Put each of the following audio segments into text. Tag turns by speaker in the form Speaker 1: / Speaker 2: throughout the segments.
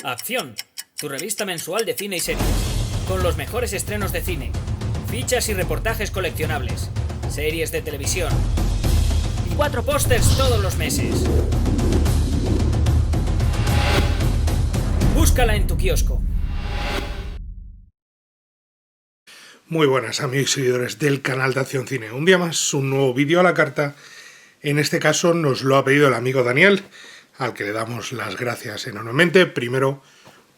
Speaker 1: Acción, tu revista mensual de cine y series, con los mejores estrenos de cine, fichas y reportajes coleccionables, series de televisión y 4 pósters todos los meses. Búscala en tu kiosco.
Speaker 2: Muy buenas amigos y seguidores del canal de Acción Cine. Un día más, un nuevo vídeo a la carta. En este caso nos lo ha pedido el amigo Daniel, al que le damos las gracias enormemente. Primero,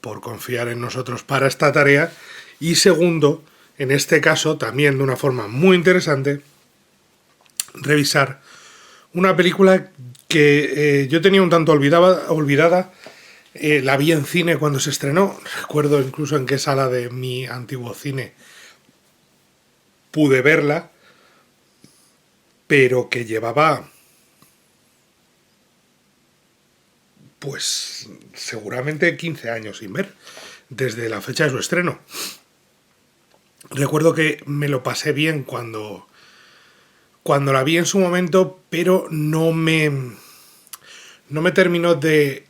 Speaker 2: por confiar en nosotros para esta tarea. Y segundo, en este caso, también de una forma muy interesante, revisar una película que yo tenía un tanto olvidada. La vi en cine cuando se estrenó. Recuerdo incluso en qué sala de mi antiguo cine pude verla, pero que llevaba, pues, seguramente 15 años sin ver, desde la fecha de su estreno. Recuerdo que me lo pasé bien cuando la vi en su momento, pero no me terminó de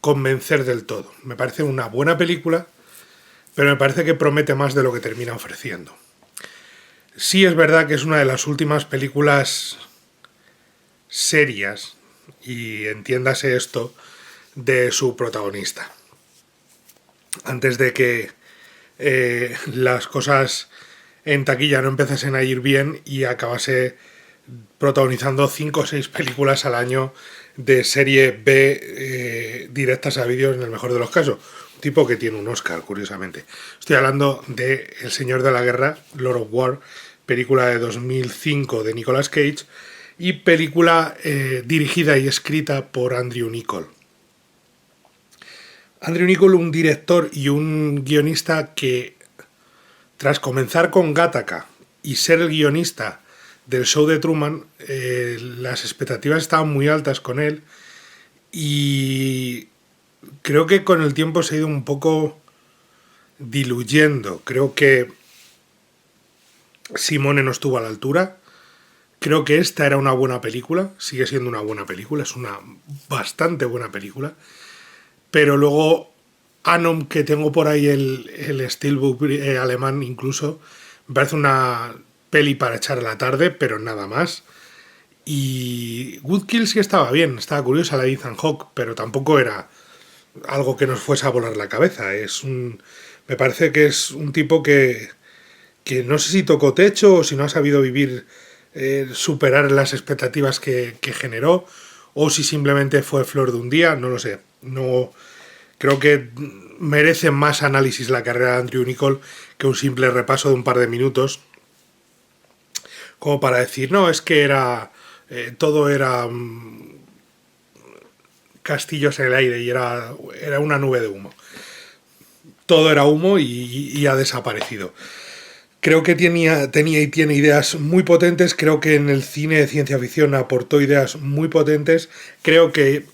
Speaker 2: convencer del todo. Me parece una buena película, pero me parece que promete más de lo que termina ofreciendo. Sí es verdad que es una de las últimas películas serias, y entiéndase esto, de su protagonista. Antes de que las cosas en taquilla no empezasen a ir bien y acabase protagonizando 5 o 6 películas al año de serie B directas a vídeo en el mejor de los casos. Un tipo que tiene un Oscar, curiosamente. Estoy hablando de El Señor de la Guerra, Lord of War, película de 2005 de Nicolas Cage y película dirigida y escrita por Andrew Niccol. Andrew Niccol, un director y un guionista que, tras comenzar con Gattaca y ser el guionista del show de Truman, las expectativas estaban muy altas con él y creo que con el tiempo se ha ido un poco diluyendo. Creo que Simone no estuvo a la altura. Creo que esta era una buena película, sigue siendo una buena película, es una bastante buena película. Pero luego Anom, que tengo por ahí el Steelbook alemán incluso, me parece una peli para echar a la tarde, pero nada más. Y Good Kill sí estaba bien, estaba curiosa la de Ethan Hawke, pero tampoco era algo que nos fuese a volar la cabeza. Me parece que es un tipo que no sé si tocó techo o si no ha sabido vivir, superar las expectativas que generó, o si simplemente fue flor de un día, no lo sé. No, creo que merece más análisis la carrera de Andrew Niccol que un simple repaso de un par de minutos, como para decir, no, es que todo era castillos en el aire y era una nube de humo. Todo era humo y ha desaparecido. Creo que tenía y tiene ideas muy potentes. Creo que en el cine de ciencia ficción aportó ideas muy potentes. Creo que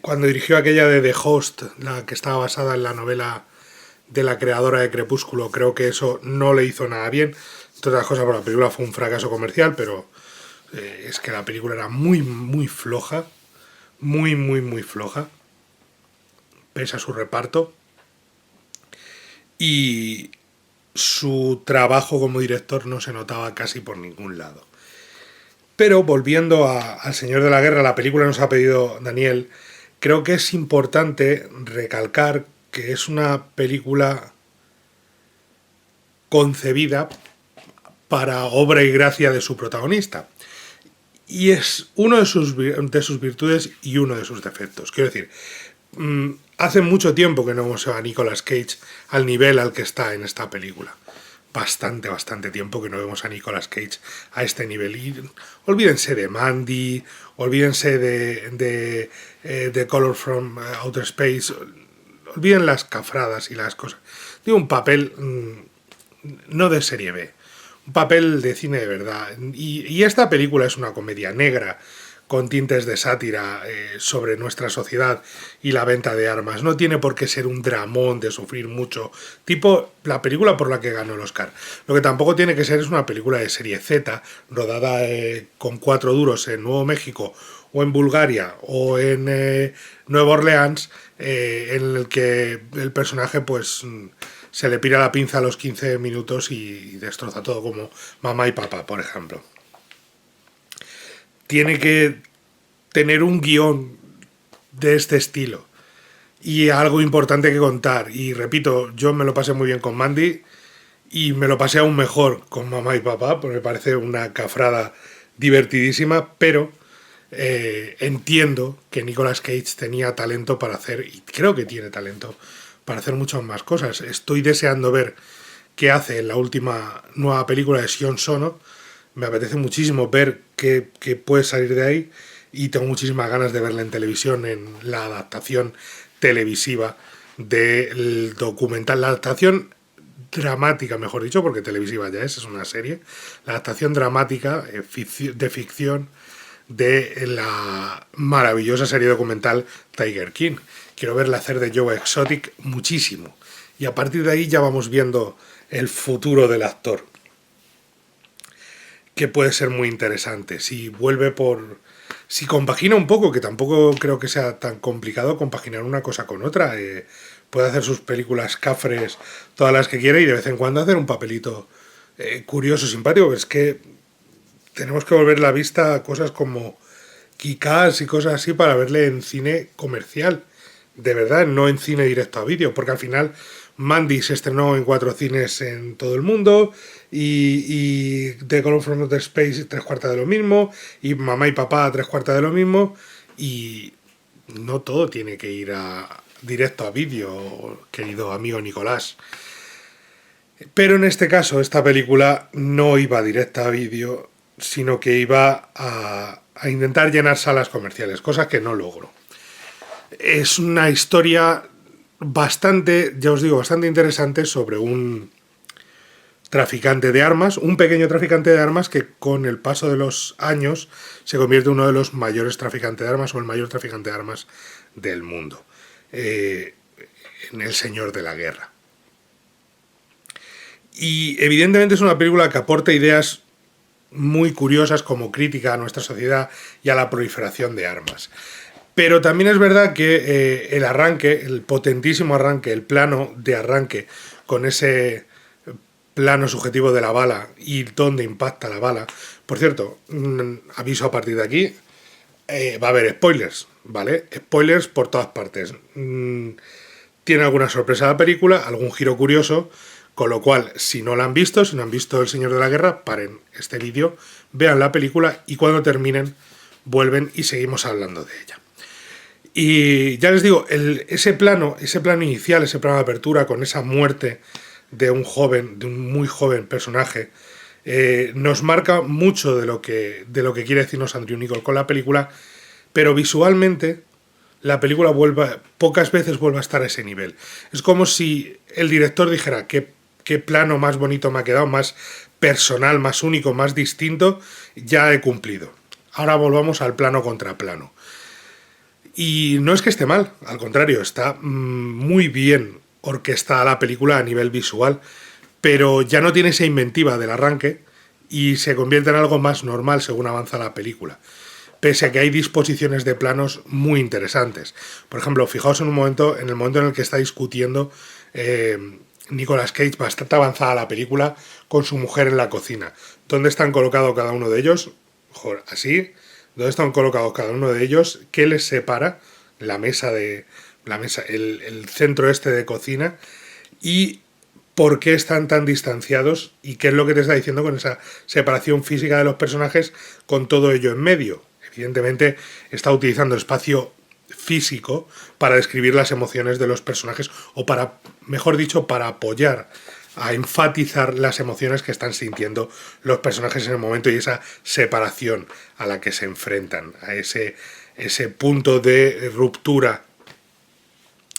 Speaker 2: cuando dirigió aquella de The Host, la que estaba basada en la novela de la creadora de Crepúsculo, creo que eso no le hizo nada bien. Entre otras cosas, la película fue un fracaso comercial, pero es que la película era muy, muy floja. Muy, muy, muy floja. Pese a su reparto. Y su trabajo como director no se notaba casi por ningún lado. Pero volviendo al Señor de la Guerra, la película nos ha pedido Daniel, creo que es importante recalcar que es una película concebida para obra y gracia de su protagonista. Y es uno de sus virtudes y uno de sus defectos. Quiero decir, hace mucho tiempo que no hemos visto a Nicolas Cage al nivel al que está en esta película. Bastante tiempo que no vemos a Nicolas Cage a este nivel. Y olvídense de Mandy, olvídense de The Color from Outer Space, olviden las cafradas y las cosas. Tiene un papel no de serie B, un papel de cine de verdad. Y esta película es una comedia negra con tintes de sátira sobre nuestra sociedad y la venta de armas. No tiene por qué ser un dramón de sufrir mucho, tipo la película por la que ganó el Oscar. Lo que tampoco tiene que ser es una película de serie Z, rodada con 4 duros en Nuevo México, o en Bulgaria, o en Nueva Orleans, en el que el personaje pues se le pira la pinza a los 15 minutos y destroza todo, como Mamá y Papá, por ejemplo. Tiene que tener un guión de este estilo y algo importante que contar. Y repito, yo me lo pasé muy bien con Mandy y me lo pasé aún mejor con Mamá y Papá, porque me parece una cafrada divertidísima, pero entiendo que Nicolas Cage tenía talento para hacer, y creo que tiene talento para hacer muchas más cosas. Estoy deseando ver qué hace en la última nueva película de Sion Sono. Me apetece muchísimo ver qué puede salir de ahí y tengo muchísimas ganas de verla en televisión, en la adaptación televisiva del documental, la adaptación dramática, mejor dicho, porque televisiva ya es una serie, la adaptación dramática de ficción de la maravillosa serie documental Tiger King. Quiero verla hacer de Joe Exotic muchísimo. Y a partir de ahí ya vamos viendo el futuro del actor, que puede ser muy interesante. Si compagina un poco, que tampoco creo que sea tan complicado compaginar una cosa con otra. Puede hacer sus películas cafres, todas las que quiera, y de vez en cuando hacer un papelito curioso, simpático. Es que tenemos que volver la vista a cosas como Kick-Ass y cosas así para verle en cine comercial, de verdad, no en cine directo a vídeo, porque al final Mandy se estrenó en 4 cines en todo el mundo y The Girl from Outer Space 3/4 de lo mismo, y Mamá y Papá 3/4 de lo mismo, y no todo tiene que ir directo a vídeo, querido amigo Nicolás. Pero en este caso, esta película no iba directa a vídeo, sino que iba a intentar llenar salas comerciales, cosas que no logro. Es una historia bastante, ya os digo, bastante interesante sobre un traficante de armas, un pequeño traficante de armas que con el paso de los años se convierte en uno de los mayores traficantes de armas o el mayor traficante de armas del mundo, en el señor de la guerra. Y evidentemente es una película que aporta ideas muy curiosas como crítica a nuestra sociedad y a la proliferación de armas. Pero también es verdad que el arranque, el potentísimo arranque, el plano de arranque con ese plano subjetivo de la bala y dónde impacta la bala. Por cierto, aviso a partir de aquí, va a haber spoilers, ¿vale? Spoilers por todas partes. Tiene alguna sorpresa la película, algún giro curioso, con lo cual, si no la han visto, si no han visto El Señor de la Guerra, paren este vídeo, vean la película y cuando terminen, vuelven y seguimos hablando de ella. Y ya les digo, ese plano inicial, ese plano de apertura con esa muerte de un muy joven personaje, nos marca mucho de lo que quiere decirnos Andrew Niccol con la película, pero visualmente la película pocas veces vuelve a estar a ese nivel. Es como si el director dijera qué plano más bonito me ha quedado, más personal, más único, más distinto, ya he cumplido. Ahora volvamos al plano contra plano. Y no es que esté mal, al contrario, está muy bien orquestada la película a nivel visual, pero ya no tiene esa inventiva del arranque y se convierte en algo más normal según avanza la película, pese a que hay disposiciones de planos muy interesantes. Por ejemplo, fijaos en el momento en el que está discutiendo Nicolas Cage, bastante avanzada la película, con su mujer en la cocina. ¿Dónde están colocados cada uno de ellos? Joder, así. ¿Dónde están colocados cada uno de ellos? ¿Qué les separa? El centro este de cocina. ¿Y por qué están tan distanciados? ¿Y qué es lo que te está diciendo con esa separación física de los personajes con todo ello en medio? Evidentemente está utilizando espacio físico para describir las emociones de los personajes o para, mejor dicho, para apoyar, a enfatizar las emociones que están sintiendo los personajes en el momento y esa separación a la que se enfrentan, a ese punto de ruptura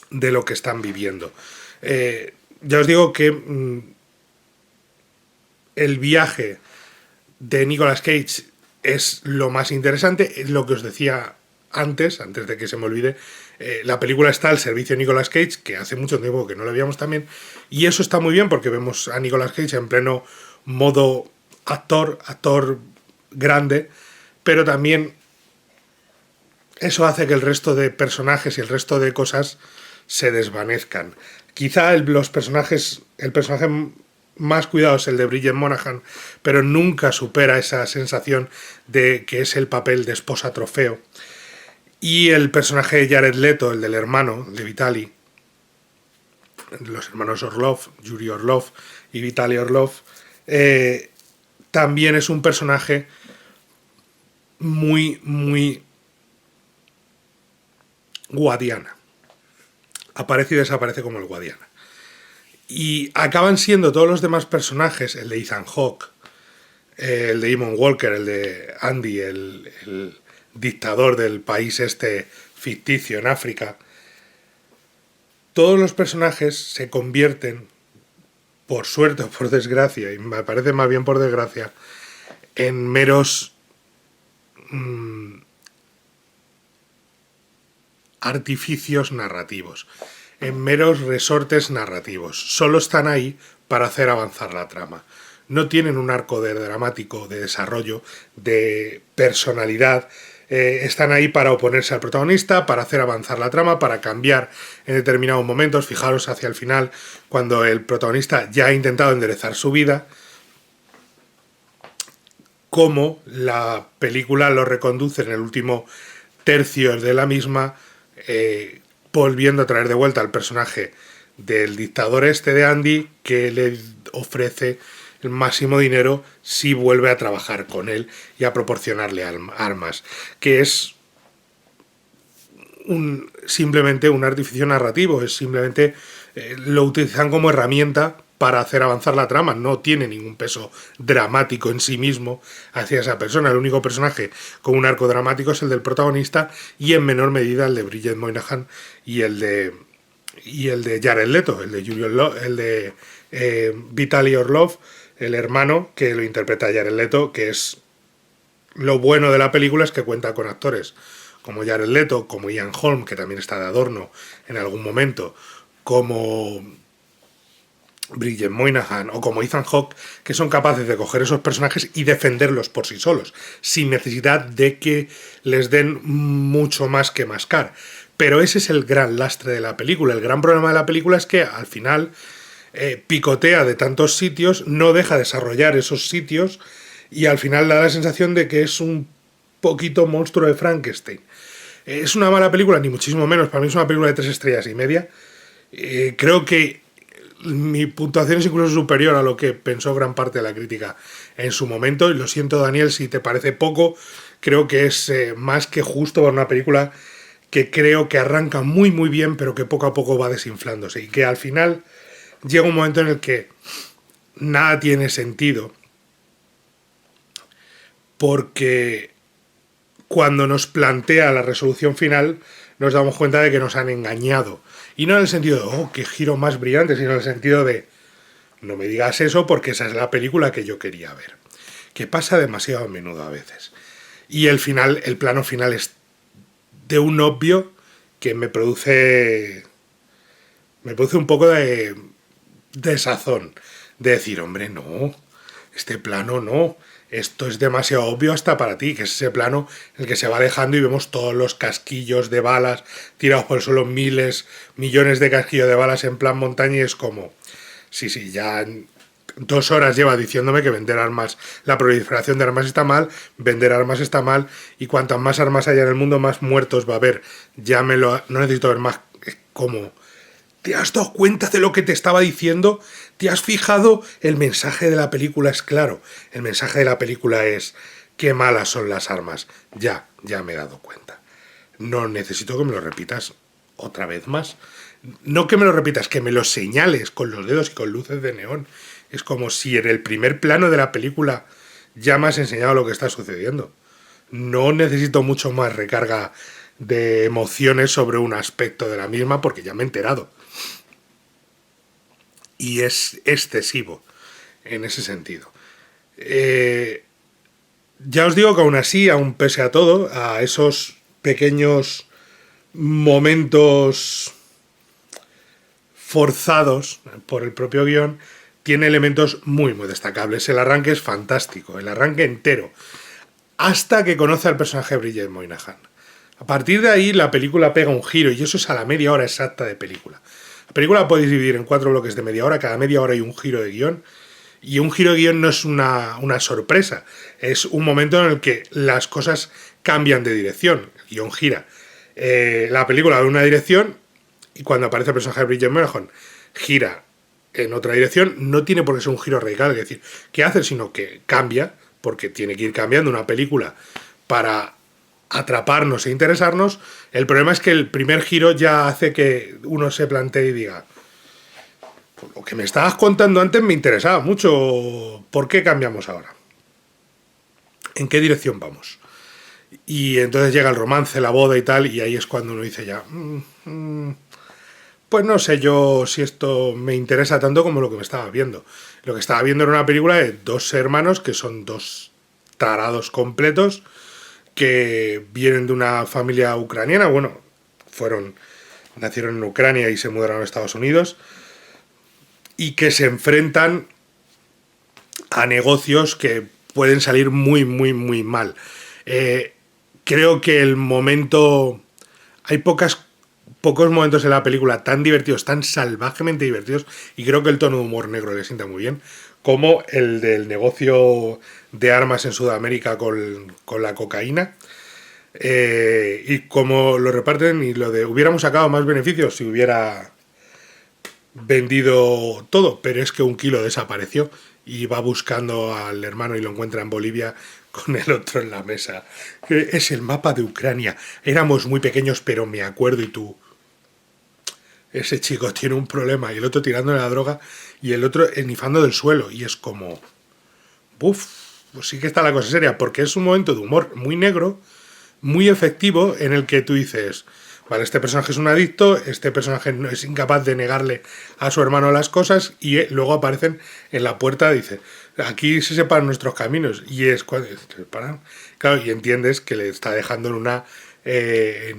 Speaker 2: de lo que están viviendo. Ya os digo que el viaje de Nicolas Cage es lo más interesante, es lo que os decía antes de que se me olvide. La película está al servicio de Nicolas Cage, que hace mucho tiempo que no lo veíamos también, y eso está muy bien porque vemos a Nicolas Cage en pleno modo actor grande, pero también eso hace que el resto de personajes y el resto de cosas se desvanezcan. Quizá el personaje más cuidado es el de Bridget Moynahan, pero nunca supera esa sensación de que es el papel de esposa trofeo. Y el personaje de Jared Leto, el del hermano de Vitaly, los hermanos Orlov, Yuri Orlov y Vitaly Orlov, también es un personaje muy, muy Guadiana. Aparece y desaparece como el Guadiana. Y acaban siendo todos los demás personajes, el de Ethan Hawke, el de Eamon Walker, el de Andy, el dictador del país este ficticio en África. Todos los personajes se convierten, por suerte o por desgracia, y me parece más bien por desgracia, en meros artificios narrativos, en meros resortes narrativos. Solo están ahí para hacer avanzar la trama. No tienen un arco dramático, de desarrollo, de personalidad. Están ahí para oponerse al protagonista, para hacer avanzar la trama, para cambiar en determinados momentos. Fijaros hacia el final, cuando el protagonista ya ha intentado enderezar su vida, cómo la película lo reconduce en el último tercio de la misma, volviendo a traer de vuelta al personaje del dictador este de Andy, que le ofrece el máximo dinero si vuelve a trabajar con él y a proporcionarle armas, que es simplemente un artificio narrativo, es simplemente lo utilizan como herramienta para hacer avanzar la trama, no tiene ningún peso dramático en sí mismo hacia esa persona. El único personaje con un arco dramático es el del protagonista, y en menor medida el de Bridget Moynahan y el de Jared Leto, el de Vitaly Orlov, el hermano, que lo interpreta Jared Leto, que es lo bueno de la película, es que cuenta con actores como Jared Leto, como Ian Holm, que también está de adorno en algún momento, como Bridget Moynahan o como Ethan Hawke, que son capaces de coger esos personajes y defenderlos por sí solos, sin necesidad de que les den mucho más que mascar. Pero ese es el gran lastre de la película. El gran problema de la película es que al final picotea de tantos sitios, no deja desarrollar esos sitios, y al final da la sensación de que es un poquito monstruo de Frankenstein. ¿Es una mala película? Ni muchísimo menos. Para mí es una película de 3 estrellas y media. Creo que mi puntuación es incluso superior a lo que pensó gran parte de la crítica en su momento, y lo siento, Daniel, si te parece poco. Creo que es más que justo para una película que creo que arranca muy muy bien, pero que poco a poco va desinflándose, y que al final llega un momento en el que nada tiene sentido, porque cuando nos plantea la resolución final nos damos cuenta de que nos han engañado. Y no en el sentido de, oh, qué giro más brillante, sino en el sentido de, no me digas eso porque esa es la película que yo quería ver. Que pasa demasiado a menudo a veces. Y el plano final es de un obvio que me produce un poco de desazón. De decir, hombre, no, este plano no. Esto es demasiado obvio hasta para ti, que es ese plano en el que se va alejando y vemos todos los casquillos de balas tirados por el suelo, miles, millones de casquillos de balas en plan montaña, y es como, sí, ya 2 horas lleva diciéndome que vender armas, la proliferación de armas está mal, vender armas está mal, y cuantas más armas haya en el mundo, más muertos va a haber. No necesito ver más. Como, ¿te has dado cuenta de lo que te estaba diciendo? ¿Te has fijado? El mensaje de la película es claro. El mensaje de la película es, qué malas son las armas. Ya me he dado cuenta. No necesito que me lo repitas otra vez más. No que me lo repitas, que me lo señales con los dedos y con luces de neón. Es como si en el primer plano de la película ya me has enseñado lo que está sucediendo. No necesito mucho más recarga de emociones sobre un aspecto de la misma, porque ya me he enterado. Y es excesivo en ese sentido. Ya os digo que aún así, aún pese a todo, a esos pequeños momentos forzados por el propio guión, tiene elementos muy muy destacables. El arranque es fantástico, el arranque entero, hasta que conoce al personaje de Bridget Moynahan. A partir de ahí la película pega un giro y eso es a la media hora exacta de película. La película la podéis dividir en 4 bloques de media hora, cada media hora hay un giro de guión. Y un giro de guión no es una sorpresa, es un momento en el que las cosas cambian de dirección, el guión gira. La película va en una dirección y cuando aparece el personaje de Bridget Mallorcan gira en otra dirección, no tiene por qué ser un giro radical, es decir, ¿qué hace? Sino que cambia, porque tiene que ir cambiando una película para atraparnos e interesarnos. El problema es que el primer giro ya hace que uno se plantee y diga, lo que me estabas contando antes me interesaba mucho, ¿por qué cambiamos ahora? ¿En qué dirección vamos? Y entonces llega el romance, la boda y tal, y ahí es cuando uno dice ya, pues no sé yo si esto me interesa tanto como lo que me estaba viendo. Lo que estaba viendo era una película de 2 hermanos que son 2 tarados completos, que vienen de una familia ucraniana, bueno, nacieron en Ucrania y se mudaron a Estados Unidos, y que se enfrentan a negocios que pueden salir muy, muy, muy mal. Creo que el momento... Hay pocos momentos en la película tan divertidos, tan salvajemente divertidos, y creo que el tono de humor negro le sienta muy bien, como el del negocio de armas en Sudamérica con la cocaína, y cómo lo reparten, y lo de hubiéramos sacado más beneficios si hubiera vendido todo, pero es que 1 kilo desapareció y va buscando al hermano y lo encuentra en Bolivia con el otro en la mesa. Es el mapa de Ucrania. Éramos muy pequeños, pero me acuerdo, y tú... Ese chico tiene un problema, y el otro tirándole la droga y el otro esnifando del suelo, y es como... Uf, pues sí que está la cosa seria, porque es un momento de humor muy negro, muy efectivo, en el que tú dices... Vale, este personaje es un adicto, este personaje no es incapaz de negarle a su hermano las cosas, y luego aparecen en la puerta, dice, aquí se separan nuestros caminos, y es cuando se separan, claro, y entiendes que le está dejando en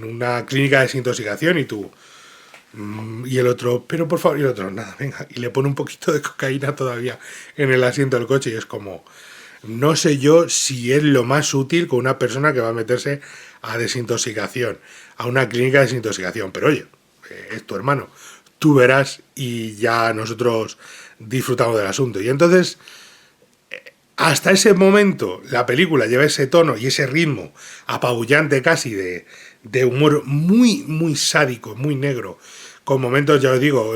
Speaker 2: una clínica de desintoxicación, y tú, y el otro, pero por favor, y el otro, nada, venga, y le pone un poquito de cocaína todavía en el asiento del coche, y es como... No sé yo si es lo más útil con una persona que va a meterse a desintoxicación, a una clínica de desintoxicación. Pero oye, es tu hermano, tú verás, y ya nosotros disfrutamos del asunto. Y entonces, hasta ese momento, la película lleva ese tono y ese ritmo apabullante casi de humor muy, muy sádico, muy negro, con momentos, ya os digo,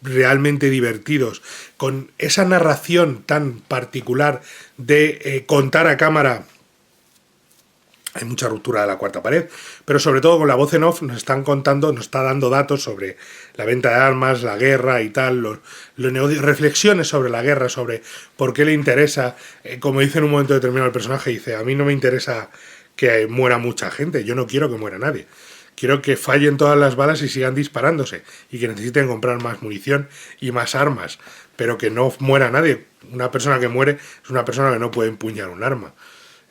Speaker 2: realmente divertidos, con esa narración tan particular de contar a cámara. Hay mucha ruptura de la cuarta pared, pero sobre todo con la voz en off nos está dando datos sobre la venta de armas, la guerra y tal, reflexiones sobre la guerra, sobre por qué le interesa, como dice en un momento determinado el personaje, dice, a mí no me interesa que muera mucha gente, yo no quiero que muera nadie. Quiero que fallen todas las balas y sigan disparándose, y que necesiten comprar más munición y más armas, pero que no muera nadie. Una persona que muere es una persona que no puede empuñar un arma.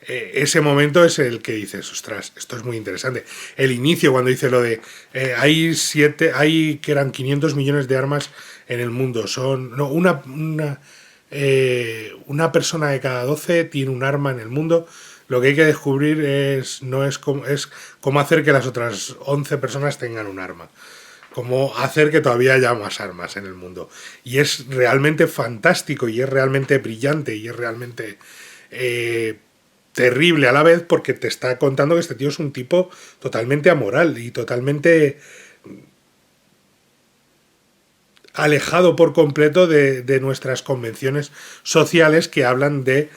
Speaker 2: Ese momento es el que dices, ostras, esto es muy interesante. El inicio, cuando dice lo de hay que eran 500 millones de armas en el mundo. Una persona de cada 12 tiene un arma en el mundo. Lo que hay que descubrir es cómo hacer que las otras 11 personas tengan un arma. Cómo hacer que todavía haya más armas en el mundo. Y es realmente fantástico, y es realmente brillante, y es realmente terrible a la vez, porque te está contando que este tío es un tipo totalmente amoral y totalmente alejado por completo de nuestras convenciones sociales que hablan de...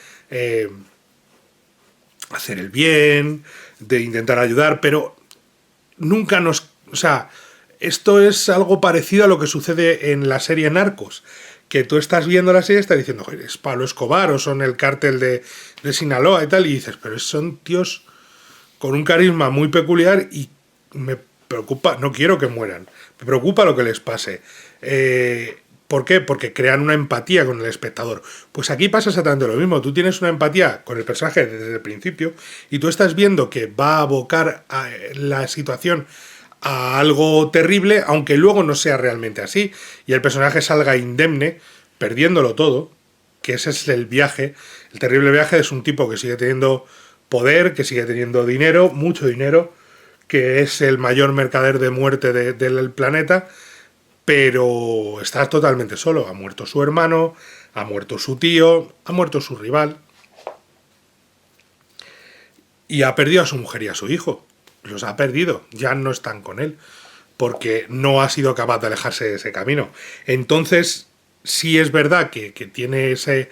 Speaker 2: hacer el bien, de intentar ayudar, pero nunca nos... O sea, esto es algo parecido a lo que sucede en la serie Narcos, que tú estás viendo la serie y estás diciendo, joder, es Pablo Escobar o son el cártel de Sinaloa y tal, y dices, pero son tíos con un carisma muy peculiar y me preocupa, no quiero que mueran, me preocupa lo que les pase. ¿Por qué? Porque crean una empatía con el espectador. Pues aquí pasa exactamente lo mismo. Tú tienes una empatía con el personaje desde el principio y tú estás viendo que va a abocar a la situación a algo terrible, aunque luego no sea realmente así, y el personaje salga indemne, perdiéndolo todo, que ese es el viaje. El terrible viaje es un tipo que sigue teniendo poder, que sigue teniendo dinero, mucho dinero, que es el mayor mercader de muerte del planeta, pero está totalmente solo. Ha muerto su hermano, ha muerto su tío, ha muerto su rival y ha perdido a su mujer y a su hijo. Los ha perdido, ya no están con él, porque no ha sido capaz de alejarse de ese camino. Entonces, sí es verdad que tiene ese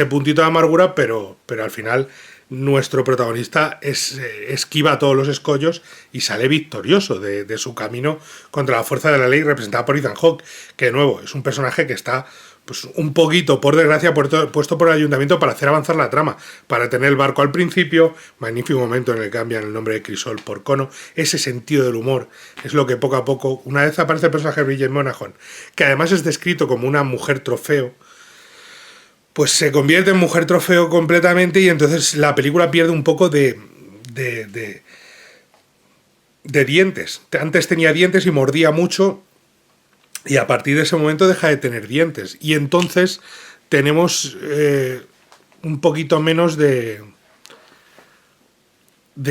Speaker 2: puntito de amargura, pero al final nuestro protagonista esquiva todos los escollos y sale victorioso de su camino contra la fuerza de la ley representada por Ethan Hawke, que de nuevo es un personaje que está pues un poquito, por desgracia, puesto por el ayuntamiento para hacer avanzar la trama, para tener el barco al principio, magnífico momento en el que cambian el nombre de Crisol por Cono, ese sentido del humor es lo que poco a poco, una vez aparece el personaje de Bridget Moynahan, que además es descrito como una mujer trofeo, pues se convierte en mujer trofeo completamente y entonces la película pierde un poco de dientes. Antes tenía dientes y mordía mucho, y a partir de ese momento deja de tener dientes. Y entonces tenemos un poquito menos de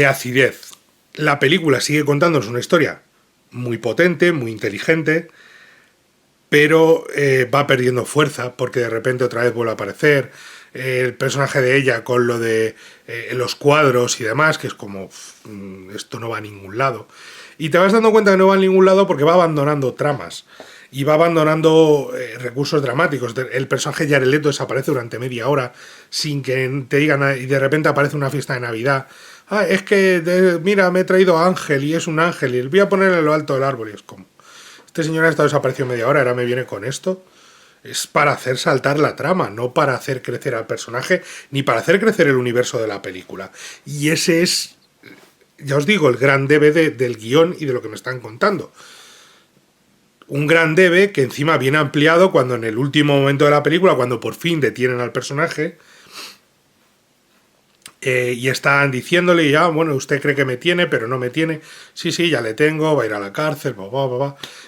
Speaker 2: acidez. La película sigue contándonos una historia muy potente, muy inteligente, pero va perdiendo fuerza porque de repente otra vez vuelve a aparecer el personaje de ella con lo de los cuadros y demás, que es como esto no va a ningún lado. Y te vas dando cuenta que no va a ningún lado porque va abandonando tramas y va abandonando recursos dramáticos. El personaje de Jared Leto desaparece durante media hora sin que te digan nada y de repente aparece una fiesta de Navidad. Ah, es que, mira, me he traído a Ángel y es un ángel y voy a ponerle en lo alto del árbol. Y es como, este señor ha estado desaparecido media hora, ahora me viene con esto. Es para hacer saltar la trama, no para hacer crecer al personaje, ni para hacer crecer el universo de la película. Y ese es, ya os digo, el gran debe del guión y de lo que me están contando. Un gran debe que encima viene ampliado cuando en el último momento de la película, cuando por fin detienen al personaje, y están diciéndole ya, bueno, usted cree que me tiene, pero no me tiene. Sí, ya le tengo, va a ir a la cárcel,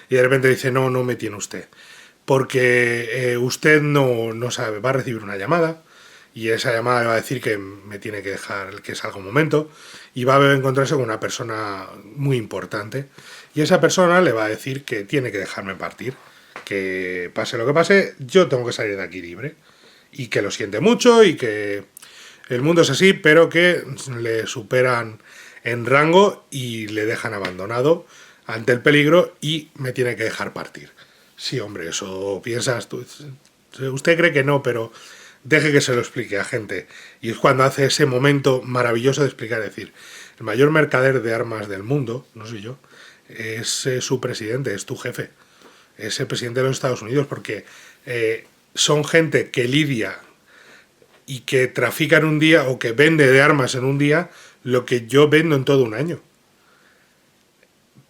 Speaker 2: y de repente dice, no me tiene usted. Porque usted no sabe, va a recibir una llamada, y esa llamada le va a decir que me tiene que dejar, que salga un momento, y va a encontrarse con una persona muy importante. Y esa persona le va a decir que tiene que dejarme partir, que pase lo que pase, yo tengo que salir de aquí libre. Y que lo siente mucho y que el mundo es así, pero que le superan en rango y le dejan abandonado ante el peligro y me tiene que dejar partir. Sí, hombre, eso piensas tú. Usted cree que no, pero deje que se lo explique a gente. Y es cuando hace ese momento maravilloso de explicar, decir, el mayor mercader de armas del mundo, no soy yo, es su presidente, es tu jefe, es el presidente de los Estados Unidos, porque son gente que lidia y que trafica en un día o que vende de armas en un día lo que yo vendo en todo un año.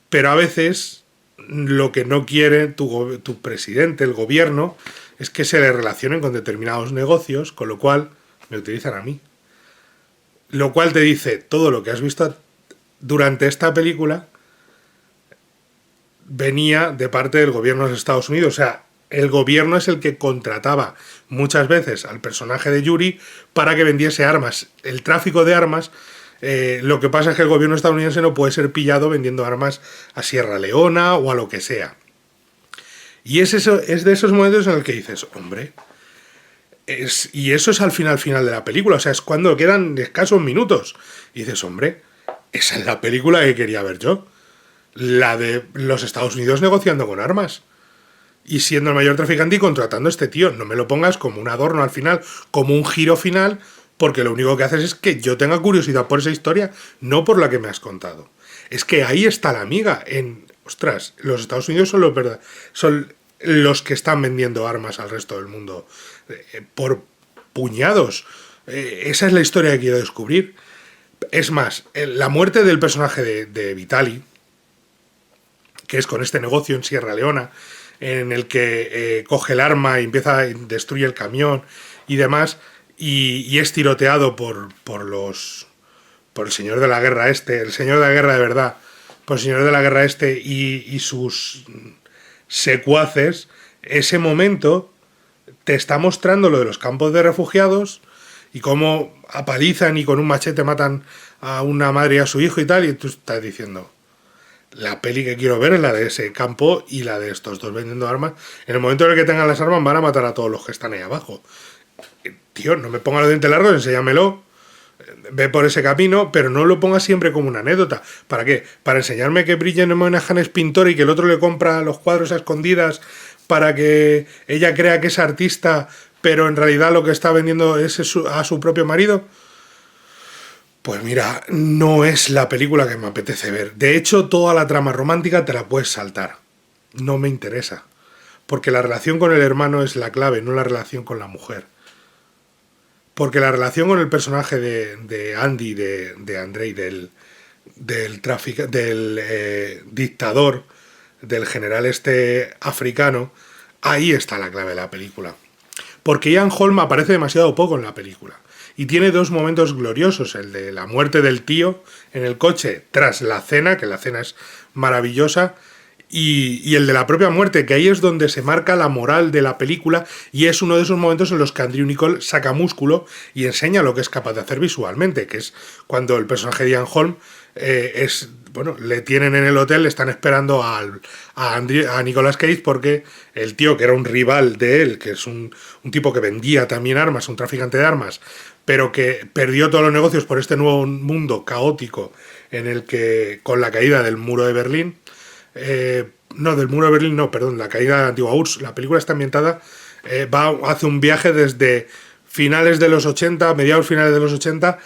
Speaker 2: Pero a veces lo que no quiere tu presidente, el gobierno, es que se le relacionen con determinados negocios, con lo cual me utilizan a mí. Lo cual te dice, todo lo que has visto durante esta película venía de parte del gobierno de los Estados Unidos. O sea, el gobierno es el que contrataba muchas veces al personaje de Yuri para que vendiese armas. El tráfico de armas, lo que pasa es que el gobierno estadounidense no puede ser pillado vendiendo armas a Sierra Leona o a lo que sea. Y es de esos momentos en el que dices, hombre, y eso es al final de la película, o sea, es cuando quedan escasos minutos. Y dices, hombre, esa es la película que quería ver yo. La de los Estados Unidos negociando con armas y siendo el mayor traficante y contratando a este tío. No me lo pongas como un adorno al final, como un giro final, porque lo único que haces es que yo tenga curiosidad por esa historia, no por la que me has contado. Es que ahí está la amiga. Ostras, los Estados Unidos son los que están vendiendo armas al resto del mundo por puñados. Esa es la historia que quiero descubrir. Es más, la muerte del personaje de Vitaly, que es con este negocio en Sierra Leona, en el que coge el arma y destruye el camión y demás, y es tiroteado por el señor de la guerra el señor de la guerra de verdad, por el señor de la guerra y sus secuaces. Ese momento te está mostrando lo de los campos de refugiados y cómo apalizan y con un machete matan a una madre y a su hijo y tal, y tú estás diciendo, La peli que quiero ver es la de ese campo y la de estos dos vendiendo armas. En el momento en el que tengan las armas van a matar a todos los que están ahí abajo. Tío, no me ponga los dientes largos, enséñamelo. Ve por ese camino, pero no lo pongas siempre como una anécdota. ¿Para qué? Para enseñarme que Bridget Moynahan es pintor y que el otro le compra los cuadros a escondidas para que ella crea que es artista, pero en realidad lo que está vendiendo es a su propio marido. Pues mira, no es la película que me apetece ver. De hecho, toda la trama romántica te la puedes saltar. No me interesa. Porque la relación con el hermano es la clave, no la relación con la mujer. Porque la relación con el personaje de Andy, de Andrei, del dictador, del general este africano, ahí está la clave de la película. Porque Ian Holm aparece demasiado poco en la película. Y tiene dos momentos gloriosos, el de la muerte del tío en el coche tras la cena, que la cena es maravillosa, y el de la propia muerte, que ahí es donde se marca la moral de la película y es uno de esos momentos en los que Andrew Niccol saca músculo y enseña lo que es capaz de hacer visualmente, que es cuando el personaje de Ian Holm le tienen en el hotel, le están esperando a Nicolas Cage porque el tío, que era un rival de él, que es un tipo que vendía también armas, un traficante de armas, pero que perdió todos los negocios por este nuevo mundo caótico en el que, con la caída del muro de Berlín, del muro de Berlín, la caída de la antigua URSS, la película está ambientada, hace un viaje desde finales de los 80, mediados finales de los 80,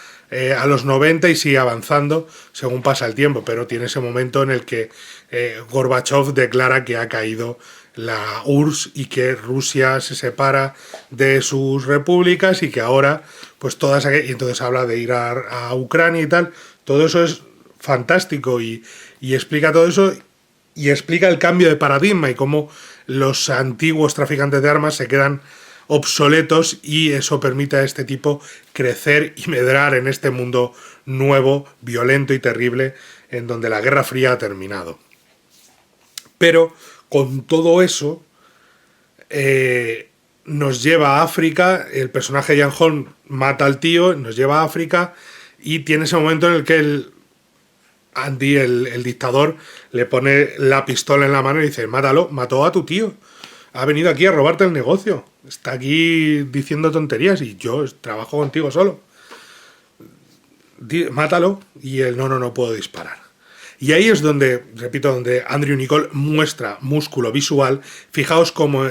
Speaker 2: a los 90 y sigue avanzando según pasa el tiempo, pero tiene ese momento en el que Gorbachev declara que ha caído la URSS y que Rusia se separa de sus repúblicas y que ahora pues y entonces habla de ir a Ucrania y tal. Todo eso es fantástico y explica todo eso y explica el cambio de paradigma y cómo los antiguos traficantes de armas se quedan obsoletos y eso permite a este tipo crecer y medrar en este mundo nuevo, violento y terrible en donde la Guerra Fría ha terminado. Pero con todo eso nos lleva a África, el personaje de Ian Holm mata al tío, nos lleva a África y tiene ese momento en el que Andy, el dictador, le pone la pistola en la mano y dice: mátalo, mató a tu tío. Ha venido aquí a robarte el negocio. Está aquí diciendo tonterías y yo trabajo contigo solo. Mátalo. Y él, no puedo disparar. Y ahí es donde, repito, donde Andrew Niccol muestra músculo visual. Fijaos cómo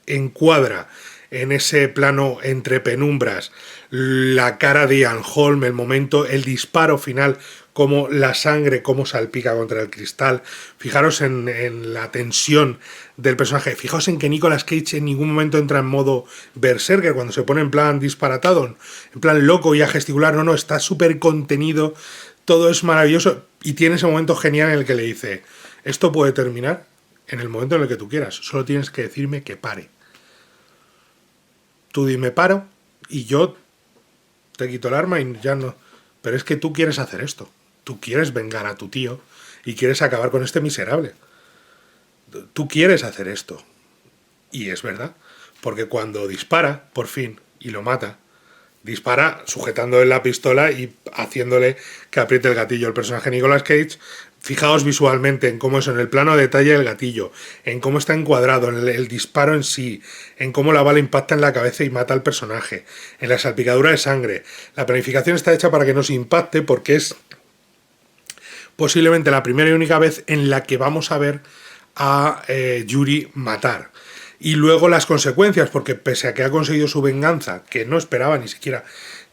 Speaker 2: encuadra en ese plano entre penumbras la cara de Ian Holm, el momento, el disparo final, como la sangre, cómo salpica contra el cristal. Fijaros en la tensión del personaje. Fijaos en que Nicolas Cage en ningún momento entra en modo berserker, cuando se pone en plan disparatado, en plan loco y a gesticular. No, está súper contenido. Todo es maravilloso. Y tiene ese momento genial en el que le dice: esto puede terminar en el momento en el que tú quieras. Solo tienes que decirme que pare. Tú dime paro y yo te quito el arma y ya no. Pero es que tú quieres hacer esto. Tú quieres vengar a tu tío y quieres acabar con este miserable. Tú quieres hacer esto. Y es verdad. Porque cuando dispara, por fin, y lo mata, dispara sujetándole la pistola y haciéndole que apriete el gatillo. El personaje Nicolas Cage, fijaos visualmente en cómo es en el plano de detalle del gatillo, en cómo está encuadrado, en el disparo en sí, en cómo la bala impacta en la cabeza y mata al personaje, en la salpicadura de sangre. La planificación está hecha para que nos impacte porque es posiblemente la primera y única vez en la que vamos a ver a Yuri matar. Y luego las consecuencias, porque pese a que ha conseguido su venganza, que no esperaba ni siquiera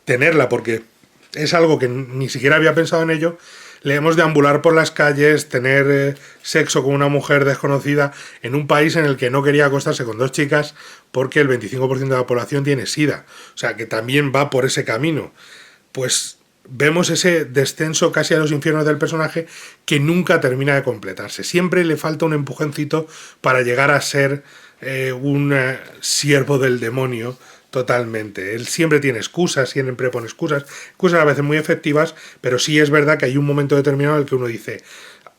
Speaker 2: tenerla, porque es algo que ni siquiera había pensado en ello, le hemos de ambular por las calles, tener sexo con una mujer desconocida en un país en el que no quería acostarse con dos chicas porque el 25% de la población tiene SIDA. O sea, que también va por ese camino. Pues vemos ese descenso casi a los infiernos del personaje que nunca termina de completarse. Siempre le falta un empujoncito para llegar a ser un siervo del demonio totalmente. Él siempre tiene excusas, siempre pone excusas a veces muy efectivas, pero sí es verdad que hay un momento determinado en el que uno dice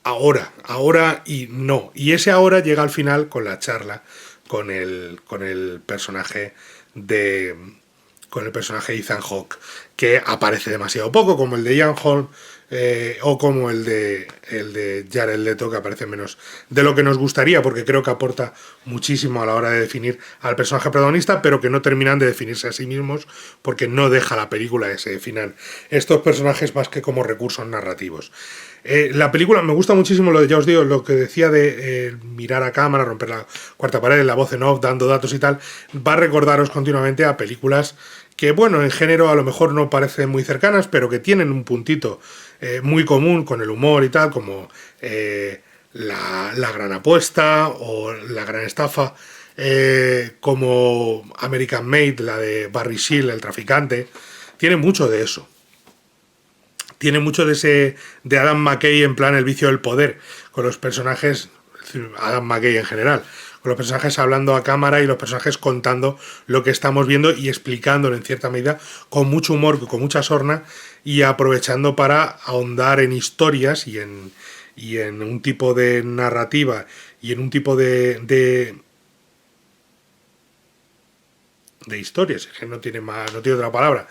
Speaker 2: ahora y no. Y ese ahora llega al final con la charla con el personaje Ethan Hawke, que aparece demasiado poco, como el de Ian Holm, o como el de Jared Leto, que aparece menos de lo que nos gustaría, porque creo que aporta muchísimo a la hora de definir al personaje protagonista, pero que no terminan de definirse a sí mismos, porque no deja la película que se definan estos personajes más que como recursos narrativos. La película me gusta muchísimo, ya os digo, lo que decía de mirar a cámara, romper la cuarta pared, la voz en off, dando datos y tal, va a recordaros continuamente a películas que, bueno, en género a lo mejor no parecen muy cercanas, pero que tienen un puntito muy común con el humor y tal, como la gran apuesta o la gran estafa, como American Made, la de Barry Seal, el traficante. Tiene mucho de eso. Tiene mucho de Adam McKay en plan El vicio del poder, con los personajes, Adam McKay en general, con los personajes hablando a cámara y los personajes contando lo que estamos viendo y explicándolo en cierta medida con mucho humor, con mucha sorna, y aprovechando para ahondar en historias y en un tipo de narrativa y en un tipo de historias, es que no tiene otra palabra,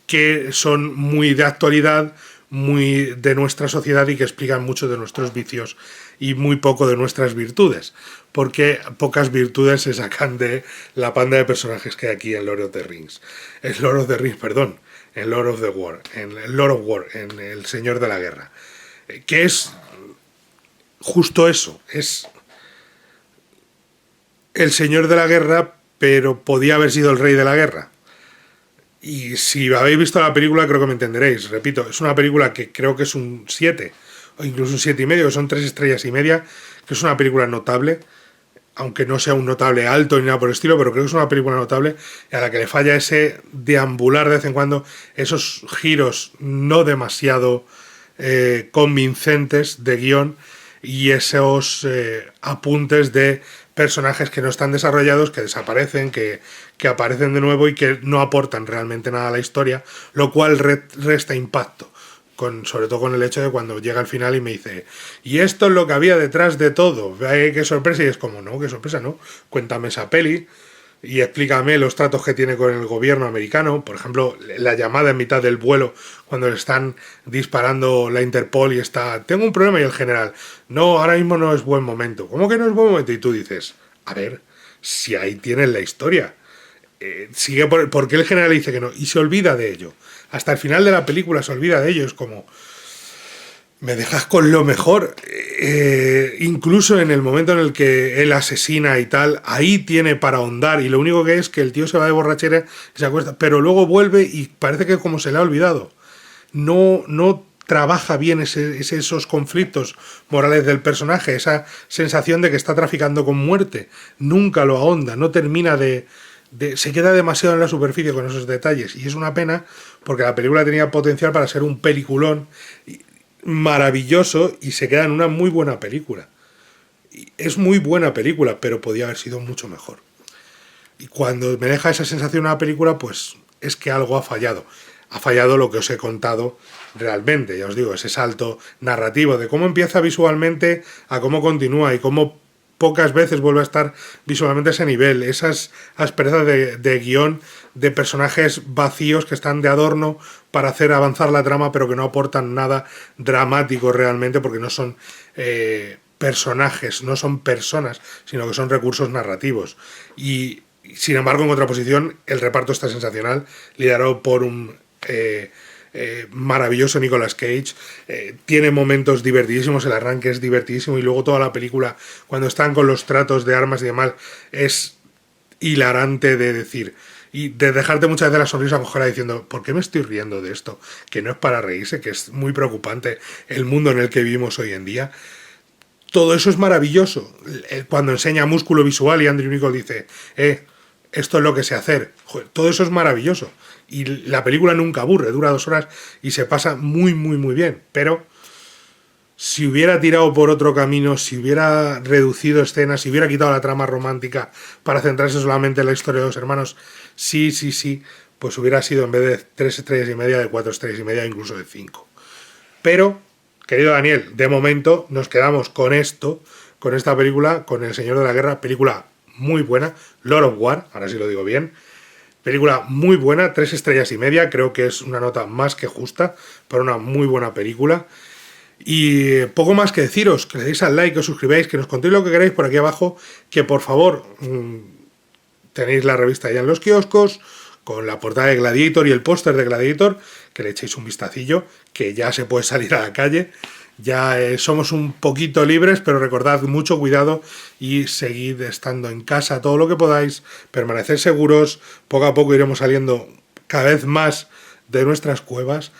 Speaker 2: que son muy de actualidad, muy de nuestra sociedad y que explican mucho de nuestros vicios y muy poco de nuestras virtudes, porque pocas virtudes se sacan de la panda de personajes que hay aquí en Lord of the Rings. En Lord of War, en El Señor de la Guerra, que es justo eso, es el Señor de la Guerra, pero podía haber sido el Rey de la Guerra. Y si habéis visto la película creo que me entenderéis. Repito, es una película que creo que es un 7 o incluso un 7,5, que son 3 estrellas y media, que es una película notable, aunque no sea un notable alto ni nada por el estilo, pero creo que es una película notable a la que le falla ese deambular de vez en cuando, esos giros no demasiado convincentes de guión y esos apuntes de personajes que no están desarrollados, que desaparecen, que aparecen de nuevo y que no aportan realmente nada a la historia, lo cual resta impacto, sobre todo con el hecho de cuando llega al final y me dice, y esto es lo que había detrás de todo, qué sorpresa, y es como, no, qué sorpresa, no, cuéntame esa peli y explícame los tratos que tiene con el gobierno americano, por ejemplo, la llamada en mitad del vuelo cuando le están disparando la Interpol y está, tengo un problema, y el general, no, ahora mismo no es buen momento. ¿Cómo que no es buen momento? Y tú dices, a ver, si ahí tienes la historia, sigue ¿por qué el general dice que no? Y se olvida de ello, hasta el final de la película se olvida de ello, es como, me dejas con lo mejor. Incluso en el momento en el que él asesina y tal, ahí tiene para ahondar, y lo único que es que el tío se va de borrachera y se acuesta, pero luego vuelve y parece que como se le ha olvidado. No trabaja bien esos conflictos morales del personaje, esa sensación de que está traficando con muerte. Nunca lo ahonda, no termina se queda demasiado en la superficie con esos detalles, y es una pena porque la película tenía potencial para ser un peliculón maravilloso y se queda en una muy buena película. Es muy buena película, pero podía haber sido mucho mejor. Y cuando me deja esa sensación una película, pues es que algo ha fallado. Ha fallado lo que os he contado realmente, ya os digo, ese salto narrativo de cómo empieza visualmente a cómo continúa y cómo pocas veces vuelve a estar visualmente a ese nivel, esas asperezas de guión, de personajes vacíos que están de adorno para hacer avanzar la trama, pero que no aportan nada dramático realmente, porque no son personajes, no son personas, sino que son recursos narrativos. Y sin embargo, en contraposición, el reparto está sensacional, liderado por un maravilloso Nicolas Cage. Tiene momentos divertidísimos, el arranque es divertidísimo, y luego toda la película, cuando están con los tratos de armas y demás, es hilarante de decir, y de dejarte muchas veces la sonrisa cojera diciendo, ¿por qué me estoy riendo de esto? Que no es para reírse, que es muy preocupante el mundo en el que vivimos hoy en día. Todo eso es maravilloso. Cuando enseña músculo visual y Andrew Niccol dice, esto es lo que sé hacer. Joder, todo eso es maravilloso. Y la película nunca aburre, dura 2 horas y se pasa muy, muy, muy bien. Pero si hubiera tirado por otro camino, si hubiera reducido escenas, si hubiera quitado la trama romántica para centrarse solamente en la historia de los hermanos, sí, pues hubiera sido, en vez de 3 estrellas y media, de 4 estrellas y media, incluso de 5. Pero, querido Daniel, de momento nos quedamos con esto, con esta película, con El Señor de la Guerra, película muy buena, Lord of War, ahora sí lo digo bien. Película muy buena, 3 estrellas y media, creo que es una nota más que justa para una muy buena película. Y poco más que deciros, que le deis al like, que os suscribáis, que nos contéis lo que queráis por aquí abajo, que por favor tenéis la revista ya en los kioscos, con la portada de Gladiator y el póster de Gladiator, que le echéis un vistacillo, que ya se puede salir a la calle. Ya somos un poquito libres, pero recordad mucho cuidado y seguid estando en casa todo lo que podáis, permaneced seguros, poco a poco iremos saliendo cada vez más de nuestras cuevas,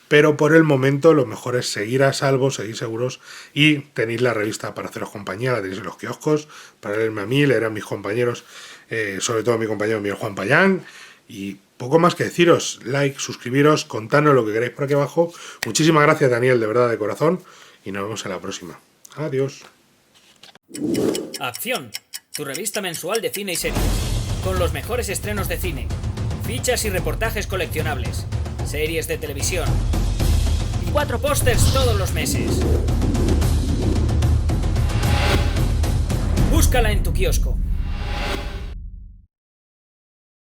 Speaker 2: pero por el momento lo mejor es seguir a salvo, seguir seguros y tenéis la revista para haceros compañía, la tenéis en los kioscos, para leerme a mí, leer a mis compañeros, sobre todo a mi compañero Miguel Juan Payán, y poco más que deciros, like, suscribiros, contadnos lo que queréis por aquí abajo. Muchísimas gracias, Daniel, de verdad, de corazón, y nos vemos en la próxima. Adiós.
Speaker 1: Acción, tu revista mensual de cine y series, con los mejores estrenos de cine, fichas y reportajes coleccionables, series de televisión y 4 pósters todos los meses. Búscala en tu kiosco.